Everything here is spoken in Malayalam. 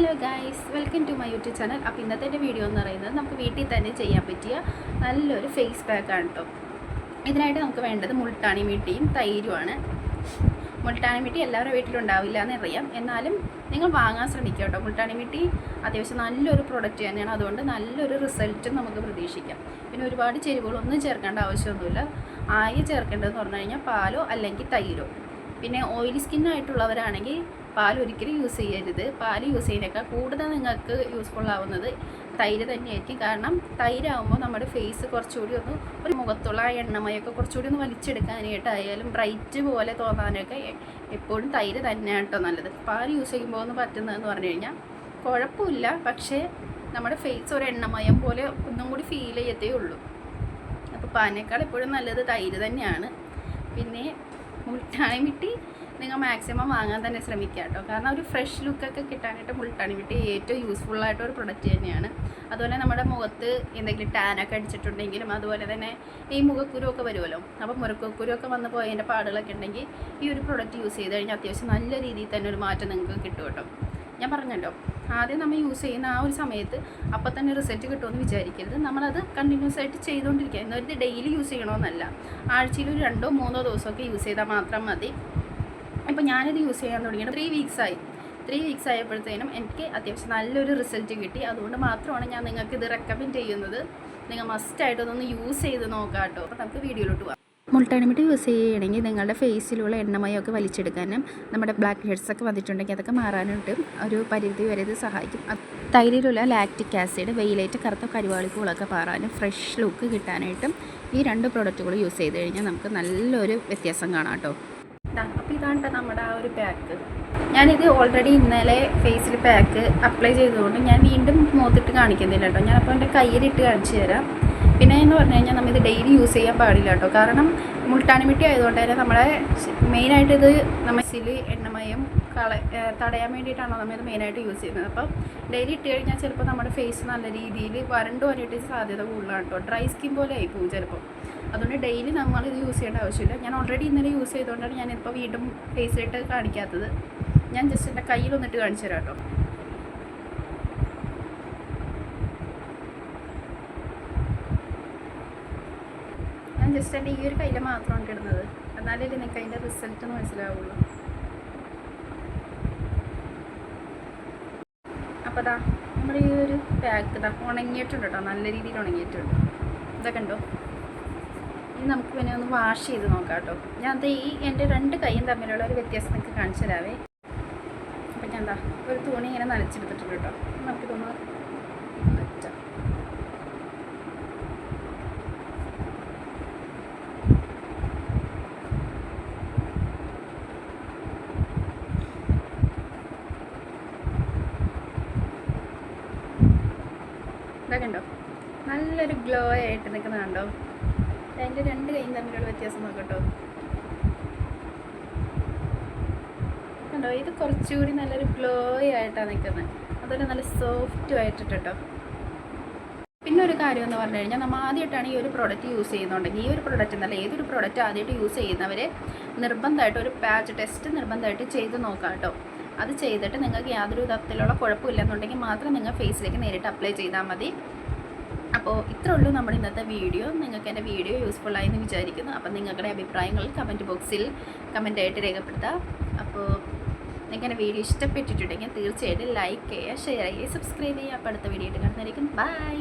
Hello guys, welcome to my YouTube channel. അപ്പോൾ ഇന്നത്തെ വീഡിയോ എന്ന് പറയുന്നത് നമുക്ക് വീട്ടിൽ തന്നെ ചെയ്യാൻ പറ്റിയ നല്ലൊരു ഫേസ് പാക്കാണ് കേട്ടോ. ഇതിനായിട്ട് നമുക്ക് വേണ്ടത് മുൾട്ടാണി മിട്ടിയും തൈരുമാണ്. മുൾട്ടാണി മിട്ടി എല്ലാവരുടെ വീട്ടിലുണ്ടാവില്ല എന്നറിയാം, എന്നാലും നിങ്ങൾ വാങ്ങാൻ ശ്രമിക്കുക കേട്ടോ. മുൾട്ടാണി മിട്ടി അത്യാവശ്യം നല്ലൊരു പ്രൊഡക്റ്റ് തന്നെയാണ്, അതുകൊണ്ട് നല്ലൊരു റിസൾട്ടും നമുക്ക് പ്രതീക്ഷിക്കാം. പിന്നെ ഒരുപാട് ചേരുവകളൊന്നും ചേർക്കേണ്ട ആവശ്യമൊന്നുമില്ല. ആകെ ചേർക്കേണ്ടതെന്ന് പറഞ്ഞു കഴിഞ്ഞാൽ പാലോ അല്ലെങ്കിൽ തൈരോ. പിന്നെ ഓയിലി സ്കിന്നായിട്ടുള്ളവരാണെങ്കിൽ പാൽ ഒരിക്കലും യൂസ് ചെയ്യരുത്. പാൽ യൂസ് ചെയ്യുന്നതിനേക്കാൾ കൂടുതൽ നിങ്ങൾക്ക് യൂസ്ഫുൾ ആവുന്നത് തൈര് തന്നെയായിരിക്കും. കാരണം തൈരാകുമ്പോൾ നമ്മുടെ ഫേസ് കുറച്ചുകൂടി ഒരു മുഖത്തുള്ള എണ്ണമയൊക്കെ കുറച്ചുകൂടി വലിച്ചെടുക്കാനായിട്ടായാലും ബ്രൈറ്റ് പോലെ തോന്നാനൊക്കെ എപ്പോഴും തൈര് തന്നെയാണ് കേട്ടോ നല്ലത്. പാൽ യൂസ് ചെയ്യുമ്പോൾ ഒന്ന് പറ്റുന്നതെന്ന് പറഞ്ഞു കഴിഞ്ഞാൽ കുഴപ്പമില്ല, പക്ഷേ നമ്മുടെ ഫേസ് ഒരു എണ്ണമയം പോലെ ഒന്നും കൂടി ഫീൽ ചെയ്യത്തേ ഉള്ളൂ. അപ്പോൾ പാലിനേക്കാൾ എപ്പോഴും നല്ലത് തൈര് തന്നെയാണ്. പിന്നെ മുൾട്ടാണി മിട്ടി നിങ്ങൾ മാക്സിമം വാങ്ങാൻ തന്നെ ശ്രമിക്കുക കേട്ടോ. കാരണം ഒരു ഫ്രഷ് ലുക്കൊക്കെ കിട്ടാനായിട്ട് മുൾട്ടാണി മിട്ടി ഏറ്റവും യൂസ്ഫുള്ളായിട്ടൊരു പ്രൊഡക്റ്റ് തന്നെയാണ്. അതുപോലെ നമ്മുടെ മുഖത്ത് എന്തെങ്കിലും ടാനൊക്കെ അടിച്ചിട്ടുണ്ടെങ്കിലും, അതുപോലെ തന്നെ ഈ മുഖക്കുരുവൊക്കെ വരുമല്ലോ, അപ്പോൾ മുഖക്കുരുവൊക്കെ വന്ന് പോയതിൻ്റെ പാടുകളൊക്കെ ഉണ്ടെങ്കിൽ ഈ ഒരു പ്രൊഡക്റ്റ് യൂസ് ചെയ്ത് കഴിഞ്ഞാൽ അത്യാവശ്യം നല്ല രീതിയിൽ തന്നെ ഒരു മാറ്റം നിങ്ങൾക്ക് കിട്ടും കേട്ടോ. ഞാൻ പറഞ്ഞല്ലോ, ആദ്യം നമ്മൾ യൂസ് ചെയ്യുന്ന ആ ഒരു സമയത്ത് അപ്പം തന്നെ റിസൾട്ട് കിട്ടുമെന്ന് വിചാരിക്കരുത്. നമ്മളത് കണ്ടിന്യൂസ് ആയിട്ട് ചെയ്തുകൊണ്ടിരിക്കുക. എന്നത് ഡെയിലി യൂസ് ചെയ്യണമെന്നല്ല, ആഴ്ചയിൽ ഒരു 2-3 ദിവസമൊക്കെ യൂസ് ചെയ്താൽ മാത്രം മതി. ഇപ്പോൾ ഞാനിത് യൂസ് ചെയ്യാൻ തുടങ്ങിയിട്ട് 3 വീക്സ് ആയപ്പോഴത്തേനും എനിക്ക് അത്യാവശ്യം നല്ലൊരു റിസൾട്ട് കിട്ടി. അതുകൊണ്ട് മാത്രമാണ് ഞാൻ നിങ്ങൾക്ക് ഇത് റെക്കമെൻഡ് ചെയ്യുന്നത്. നിങ്ങൾ മസ്റ്റായിട്ടൊന്ന് യൂസ് ചെയ്ത് നോക്കാം കേട്ടോ. അപ്പോൾ നമുക്ക് വീഡിയോയിലോട്ട് പോകാം. മുൾട്ടാണി മിട്ടി യൂസ് ചെയ്യുകയാണെങ്കിൽ നിങ്ങളുടെ ഫേസിലുള്ള എണ്ണമയമൊക്കെ വലിച്ചെടുക്കാനും നമ്മുടെ ബ്ലാക്ക് ഹെഡ്സ് ഒക്കെ വന്നിട്ടുണ്ടെങ്കിൽ അതൊക്കെ മാറാനായിട്ടും ഒരു പരിധി വരെ ഇത് സഹായിക്കും. തൈരിലുള്ള ലാക്റ്റിക് ആസിഡ് വെയിലേറ്റ് കറുത്ത കരുവാളിപ്പൂളൊക്കെ മാറാനും ഫ്രഷ് ലുക്ക് കിട്ടാനായിട്ടും ഈ 2 പ്രോഡക്റ്റുകൾ യൂസ് ചെയ്ത് കഴിഞ്ഞാൽ നമുക്ക് നല്ലൊരു വ്യത്യാസം കാണാം കേട്ടോ. അപ്പോൾ ഇതാണ് നമ്മുടെ ആ ഒരു പാക്ക്. ഞാനിത് ഓൾറെഡി ഇന്നലെ ഫേസിൽ പാക്ക് അപ്ലൈ ചെയ്തതുകൊണ്ട് ഞാൻ വീണ്ടും മുഖത്തിട്ട് കാണിക്കുന്നില്ല കേട്ടോ. ഞാനപ്പോൾ എൻ്റെ കയ്യിലിട്ട് കാണിച്ചു തരാം. പിന്നെ എന്ന് പറഞ്ഞു കഴിഞ്ഞാൽ നമ്മളിത് ഡെയിലി യൂസ് ചെയ്യാൻ പാടില്ല കേട്ടോ. കാരണം മുൾട്ടാണി മിട്ടി ആയതുകൊണ്ട് തന്നെ നമ്മളെ മെയിനായിട്ട് ഇത് നമ്മസിൽ എണ്ണമയം തടയാൻ വേണ്ടിയിട്ടാണോ നമ്മളിത് മെയിനായിട്ട് യൂസ് ചെയ്യുന്നത്. അപ്പം ഡെയിലി ഇട്ട് കഴിഞ്ഞാൽ ചിലപ്പോൾ നമ്മുടെ ഫേസ് നല്ല രീതിയിൽ വരണ്ടു വന്നിട്ട് സാധ്യത കൂടുതലാണ് കേട്ടോ. ഡ്രൈ സ്കിൻ പോലെ ആയിപ്പോവും ചിലപ്പോൾ. അതുകൊണ്ട് ഡെയിലി നമ്മളിത് യൂസ് ചെയ്യേണ്ട ആവശ്യമില്ല. ഞാൻ ഓൾറെഡി ഇന്നലെ യൂസ് ചെയ്തുകൊണ്ടാണ് ഞാനിപ്പോൾ വീണ്ടും ഫേസിലിട്ട് കാണിക്കാത്തത്. ഞാൻ ജസ്റ്റ് എൻ്റെ കയ്യിലൊന്നിട്ട് കാണിച്ചു തരാം കേട്ടോ. ഞാൻ ജസ്റ്റ് എൻ്റെ ഈ ഒരു കയ്യിൽ മാത്രമാണ് ഇടുന്നത്, എന്നാലേ നിങ്ങൾക്ക് അതിൻ്റെ റിസൾട്ട് മനസ്സിലാവുള്ളൂ. അപ്പോൾ അതാ നമ്മുടെ ഈ ഒരു പാക്ക് ഇതാ ഉണങ്ങിയിട്ടുണ്ട് കേട്ടോ, നല്ല രീതിയിൽ ഉണങ്ങിയിട്ടുണ്ട്. ഇതൊക്കെ ഉണ്ടോ? ഇനി നമുക്ക് പിന്നെ ഒന്ന് വാഷ് ചെയ്ത് നോക്കാം കേട്ടോ. ഞാൻ ഈ എൻ്റെ 2 കൈയും തമ്മിലുള്ള ഒരു വ്യത്യാസം നിങ്ങൾക്ക് കാണിച്ചു തരാവേ. അപ്പം ഞാൻ എന്താ ഒരു തുണി ഇങ്ങനെ നനച്ചെടുത്തിട്ടുണ്ട് കേട്ടോ. നമുക്കിതൊന്ന് വെച്ചാം. ഇതൊക്കെ ഉണ്ടോ? നല്ലൊരു ഗ്ലോ ആയിട്ട് നിൽക്കുന്നുണ്ടോ? അതിൻ്റെ 2 കൈയും തമ്മിലുള്ള വ്യത്യാസം നോക്കട്ടോ. കണ്ടോ? ഇത് കുറച്ചുകൂടി നല്ലൊരു ഗ്ലോ ആയിട്ടാണ് നിൽക്കുന്നത്. അതുപോലെ നല്ല സോഫ്റ്റും ആയിട്ടിട്ട് കേട്ടോ. പിന്നെ ഒരു കാര്യം എന്ന് പറഞ്ഞു കഴിഞ്ഞാൽ നമ്മൾ ആദ്യമായിട്ടാണ് ഈ ഒരു പ്രോഡക്റ്റ് യൂസ് ചെയ്യുന്നുണ്ടെങ്കിൽ, ഈ ഒരു പ്രോഡക്റ്റ് എന്നല്ല ഏതൊരു പ്രോഡക്റ്റ് ആദ്യമായിട്ട് യൂസ് ചെയ്യുന്നവർ നിർബന്ധമായിട്ട് ഒരു പാച്ച് ടെസ്റ്റ് നിർബന്ധമായിട്ട് ചെയ്ത് നോക്കാം കേട്ടോ. അത് ചെയ്തിട്ട് നിങ്ങൾക്ക് യാതൊരു തരത്തിലുള്ള കുഴപ്പമില്ലെന്നുണ്ടെങ്കിൽ മാത്രം നിങ്ങൾ ഫേസിലേക്ക് നേരിട്ട് അപ്ലൈ ചെയ്താൽ മതി. അപ്പോൾ ഇത്രേ ഉള്ളൂ നമ്മുടെ ഇന്നത്തെ വീഡിയോ. നിങ്ങൾക്ക് എൻ്റെ വീഡിയോ യൂസ്ഫുള്ളായി എന്ന് വിചാരിക്കുന്നു. അപ്പോൾ നിങ്ങളുടെ അഭിപ്രായങ്ങൾ കമൻറ്റ് ബോക്സിൽ കമൻറ്റായിട്ട് രേഖപ്പെടുത്താം. അപ്പോൾ നിങ്ങൾക്ക് എൻ്റെ വീഡിയോ ഇഷ്ടപ്പെട്ടിട്ടുണ്ടെങ്കിൽ തീർച്ചയായിട്ടും ലൈക്ക് ചെയ്യുക, ഷെയർ ചെയ്യുക, സബ്സ്ക്രൈബ് ചെയ്യുക. അപ്പോൾ അടുത്ത വീഡിയോ ആയിട്ട് കാണുന്നതായിരിക്കും. ബൈ.